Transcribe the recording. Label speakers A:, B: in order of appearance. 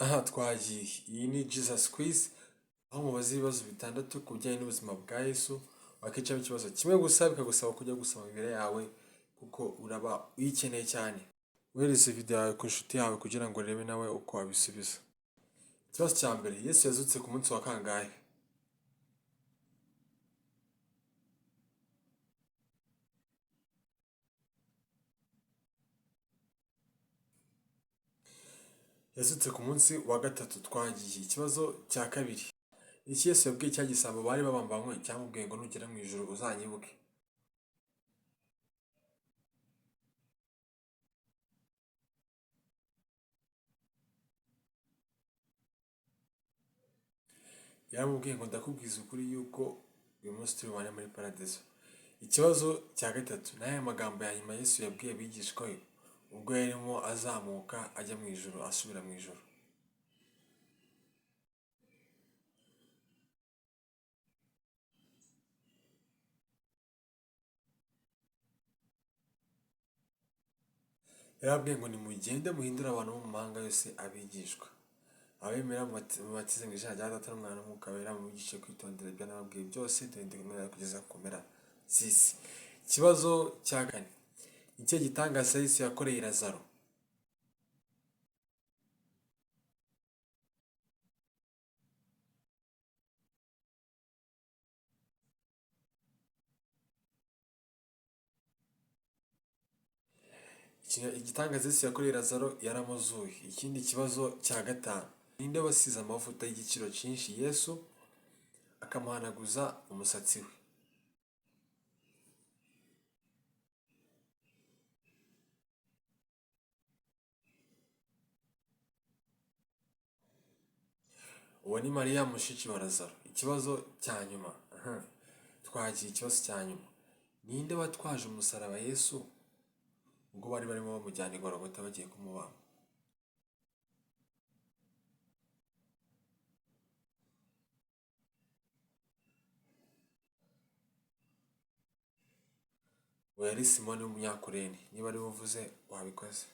A: Aha twagiye. Iyi ni Jesus Quiz, aho mubaza ibibazo bitandatu ku bijyanye n'ubuzima bwa Yesu, wakicamo ikibazo kimwe gusa bikagusaba kujya gusoma Bibiliya yawe kuko uraba uyikeneye cyane. Wohereze video yawe ku nshuti yawe kugira ngo urebe nawe uko wabisubiza. Ikibazo cya mbere, Yesu yazutse ku munsi wa kangahe? Yazutse ku munsi wa gatatu. Twagiye. Ikibazo cya kabiri, iki Yesu yabwiye cya gisambo bari babambanywe cyamubwiye ngo nugera mu ijuru uzanyibuke? Yaramubwiye ngo ndakubwiza ukuri yuko uyu munsi turi bubane muri paradizo. Ikibazo cya gatatu, n'aya magambo ya nyuma Yesu yabwiye abigishwa be ubwo yarimo azamuka ajya mu ijuru asubira mu ijuru. Yarababwiye ngo nimugende muhindure abantu bo mu mahanga yose abigishwa, abemera mubatize mu izina rya Data n'Umwana n'Umwuka Wera, mubigishe kwitondera ibyo nababwiye byose, ndende kumera kugeza ku mpera z'isi. Ikibazo cya kane, icyo gitangaza Yesu yakoreye Lazaro? Igitangaza Yesu yakoreye Lazaro yaramuzuye. Ikindi kibazo cya gatanu, ninde wasize amavuta y'igiciro cyinshi Yesu akamuhanaguza umusatsi we? Uwo ni Mariya mushiki wa Lazaro. Ikibazo cya nyuma, twagiye. Ikibazo cya nyuma, ninde watwaje umusaraba Yesu ubwo bari barimo bamujyana i Gologota bagiye kumubamba? Uwo yari Simoni w'Umunyakurene. Niba ari we uvuze wabikoze.